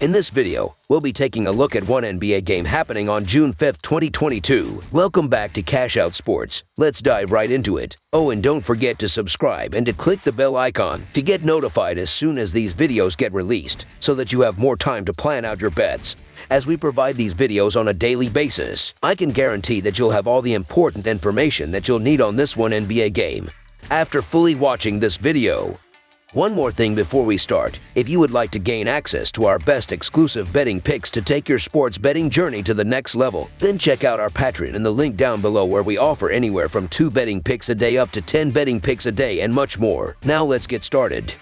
In this video, we'll be taking a look at one NBA game happening on June 5th, 2022. Welcome back to Cash Out Sports. Let's dive right into it. Oh, and don't forget to subscribe and to click the bell icon to get notified as soon as these videos get released, so that you have more time to plan out your bets. As we provide these videos on a daily basis, I can guarantee that you'll have all the important information that you'll need on this one NBA game after fully watching this video. One more thing before we start. If you would like to gain access to our best exclusive betting picks to take your sports betting journey to the next level, then check out our Patreon in the link down below, where we offer anywhere from 2 betting picks a day up to 10 betting picks a day and much more. Now let's get started.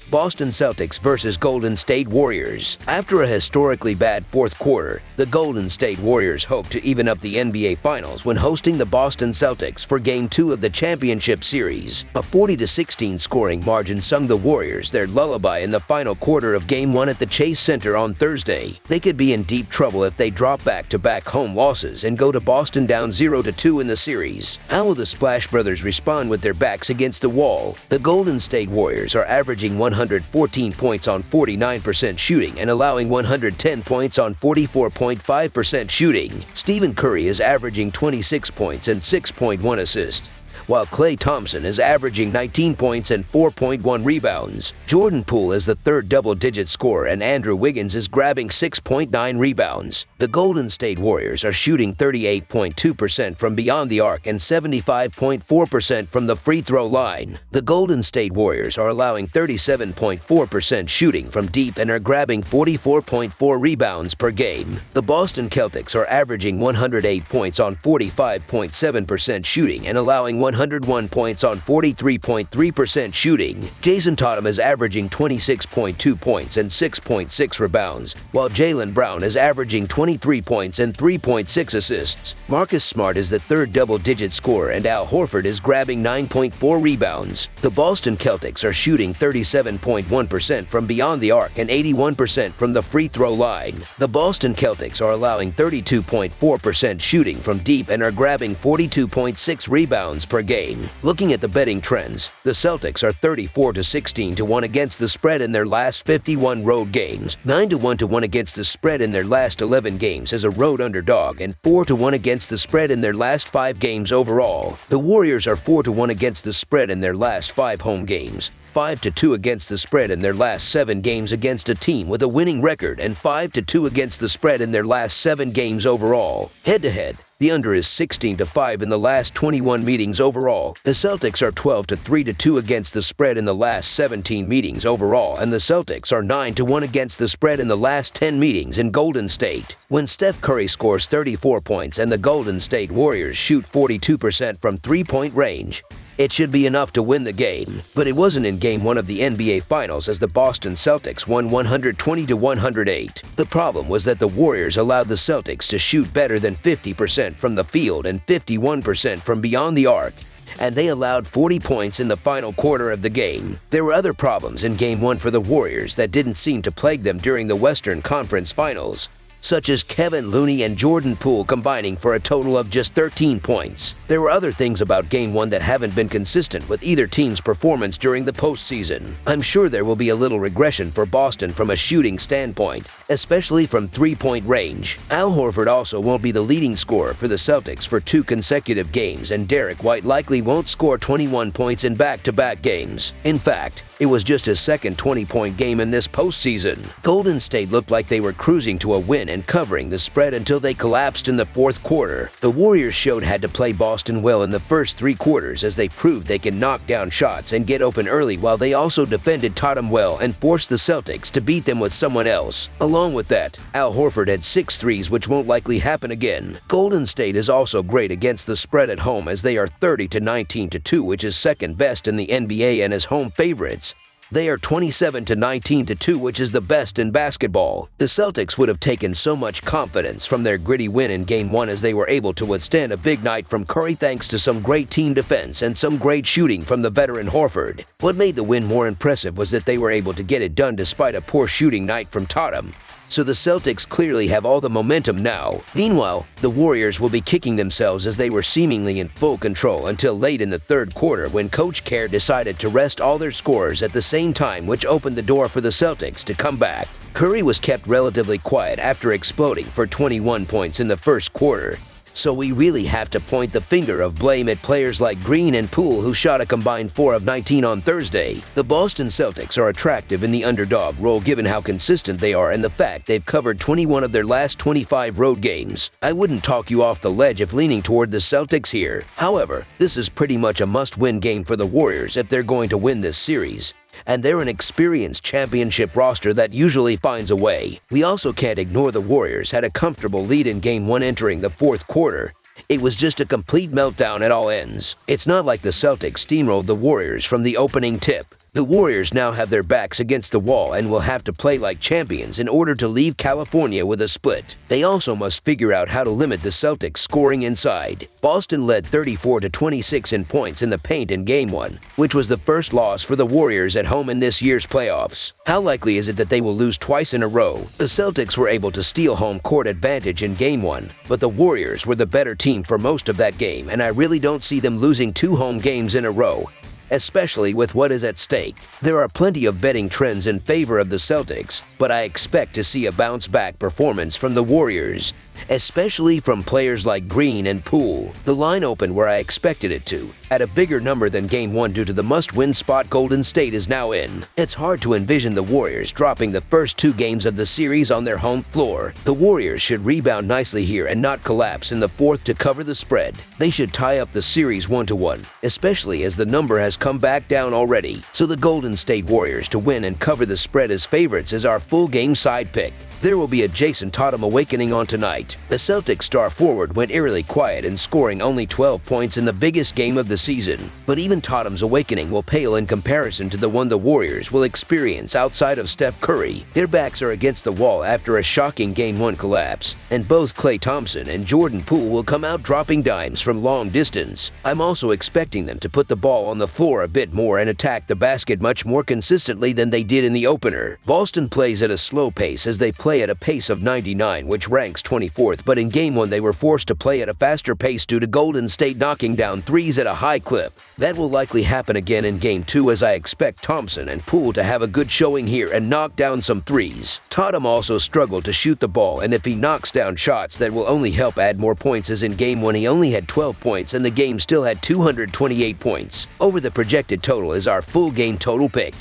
Boston Celtics versus Golden State Warriors. After a historically bad fourth quarter, the Golden State Warriors hope to even up the NBA Finals when hosting the Boston Celtics for Game 2 of the championship series. A 40-16 scoring margin sung the Warriors their lullaby in the final quarter of Game 1 at the Chase Center on Thursday. They could be in deep trouble if they drop back-to-back home losses and go to Boston down 0-2 in the series. How will the Splash Brothers respond with their backs against the wall? The Golden State Warriors are averaging 114 points on 49% shooting and allowing 110 points on 44.5% shooting. Stephen Curry is averaging 26 points and 6.1 assists, while Klay Thompson is averaging 19 points and 4.1 rebounds. Jordan Poole is the third double-digit scorer, and Andrew Wiggins is grabbing 6.9 rebounds. The Golden State Warriors are shooting 38.2% from beyond the arc and 75.4% from the free throw line. The Golden State Warriors are allowing 37.4% shooting from deep and are grabbing 44.4 rebounds per game. The Boston Celtics are averaging 108 points on 45.7% shooting and allowing 101 points on 43.3% shooting. Jason Tatum is averaging 26.2 points and 6.6 rebounds, while Jaylen Brown is averaging 23 points and 3.6 assists. Marcus Smart is the third double-digit scorer, and Al Horford is grabbing 9.4 rebounds. The Boston Celtics are shooting 37.1% from beyond the arc and 81% from the free throw line. The Boston Celtics are allowing 32.4% shooting from deep and are grabbing 42.6 rebounds per game. Looking at the betting trends, the Celtics are 34-16 to 1 against the spread in their last 51 road games, 9-1 to 1 against the spread in their last 11 games as a road underdog, and 4-1 against the spread in their last 5 games overall. The Warriors are 4-1 against the spread in their last 5 home games, 5-2 against the spread in their last 7 games against a team with a winning record, and 5-2 against the spread in their last 7 games overall. Head-to-head, the under is 16-5 in the last 21 meetings overall. The Celtics are 12-3-2 against the spread in the last 17 meetings overall, and the Celtics are 9-1 against the spread in the last 10 meetings in Golden State. When Steph Curry scores 34 points and the Golden State Warriors shoot 42% from three-point range, it should be enough to win the game. But it wasn't in Game 1 of the NBA Finals, as the Boston Celtics won 120-108. The problem was that the Warriors allowed the Celtics to shoot better than 50% from the field and 51% from beyond the arc, and they allowed 40 points in the final quarter of the game. There were other problems in Game 1 for the Warriors that didn't seem to plague them during the Western Conference Finals, such as Kevin Looney and Jordan Poole combining for a total of just 13 points. There were other things about Game 1 that haven't been consistent with either team's performance during the postseason. I'm sure there will be a little regression for Boston from a shooting standpoint, especially from three-point range. Al Horford also won't be the leading scorer for the Celtics for 2 consecutive games, and Derek White likely won't score 21 points in back-to-back games. In fact, it was just his second 20-point game in this postseason. Golden State looked like they were cruising to a win and covering the spread until they collapsed in the fourth quarter. The Warriors showed how to play Boston well in the first 3 quarters, as they proved they can knock down shots and get open early, while they also defended Tatum well and forced the Celtics to beat them with someone else. Along with that, Al Horford had 6 threes, which won't likely happen again. Golden State is also great against the spread at home, as they are 30-19-2, which is second best in the NBA and as home favorites. They are 27-19-2, which is the best in basketball. The Celtics would have taken so much confidence from their gritty win in Game 1, as they were able to withstand a big night from Curry thanks to some great team defense and some great shooting from the veteran Horford. What made the win more impressive was that they were able to get it done despite a poor shooting night from Tatum. So the Celtics clearly have all the momentum now. Meanwhile, the Warriors will be kicking themselves, as they were seemingly in full control until late in the third quarter, when Coach Kerr decided to rest all their scorers at the same same time, which opened the door for the Celtics to come back. Curry was kept relatively quiet after exploding for 21 points in the first quarter. So we really have to point the finger of blame at players like Green and Poole, who shot a combined 4 of 19 on Thursday. The Boston Celtics are attractive in the underdog role given how consistent they are and the fact they've covered 21 of their last 25 road games. I wouldn't talk you off the ledge if leaning toward the Celtics here. However, this is pretty much a must-win game for the Warriors if they're going to win this series. And they're an experienced championship roster that usually finds a way. We also can't ignore the Warriors had a comfortable lead in Game 1 entering the fourth quarter. It was just a complete meltdown at all ends. It's not like the Celtics steamrolled the Warriors from the opening tip. The Warriors now have their backs against the wall and will have to play like champions in order to leave California with a split. They also must figure out how to limit the Celtics scoring inside. Boston led 34-26 in points in the paint in Game 1, which was the first loss for the Warriors at home in this year's playoffs. How likely is it that they will lose twice in a row? The Celtics were able to steal home court advantage in Game 1, but the Warriors were the better team for most of that game, and I really don't see them losing 2 home games in a row, especially with what is at stake. There are plenty of betting trends in favor of the Celtics, but I expect to see a bounce-back performance from the Warriors, especially from players like Green and Poole. The line opened where I expected it to, at a bigger number than Game 1 due to the must-win spot Golden State is now in. It's hard to envision the Warriors dropping the first 2 games of the series on their home floor. The Warriors should rebound nicely here and not collapse in the fourth to cover the spread. They should tie up the series 1-1, especially as the number has come back down already. So the Golden State Warriors to win and cover the spread as favorites is our full game side pick. There will be a Jason Tatum awakening on tonight. The Celtics star forward went eerily quiet in scoring only 12 points in the biggest game of the season. But even Tatum's awakening will pale in comparison to the one the Warriors will experience outside of Steph Curry. Their backs are against the wall after a shocking Game 1 collapse, and both Klay Thompson and Jordan Poole will come out dropping dimes from long distance. I'm also expecting them to put the ball on the floor a bit more and attack the basket much more consistently than they did in the opener. Boston plays at a slow pace as they play at a pace of 99, which ranks 24th, but in Game 1 they were forced to play at a faster pace due to Golden State knocking down threes at a high clip. That will likely happen again in Game 2 as I expect Thompson and Poole to have a good showing here and knock down some threes. Tatum also struggled to shoot the ball, and if he knocks down shots that will only help add more points, as in Game 1 he only had 12 points and the game still had 228 points. Over the projected total is our full game total pick.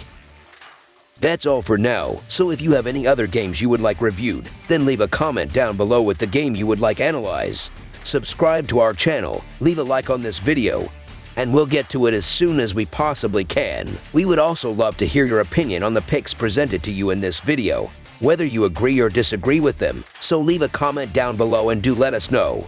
That's all for now, so if you have any other games you would like reviewed, then leave a comment down below with the game you would like analyzed. Subscribe to our channel, leave a like on this video, and we'll get to it as soon as we possibly can. We would also love to hear your opinion on the picks presented to you in this video, whether you agree or disagree with them, so leave a comment down below and do let us know.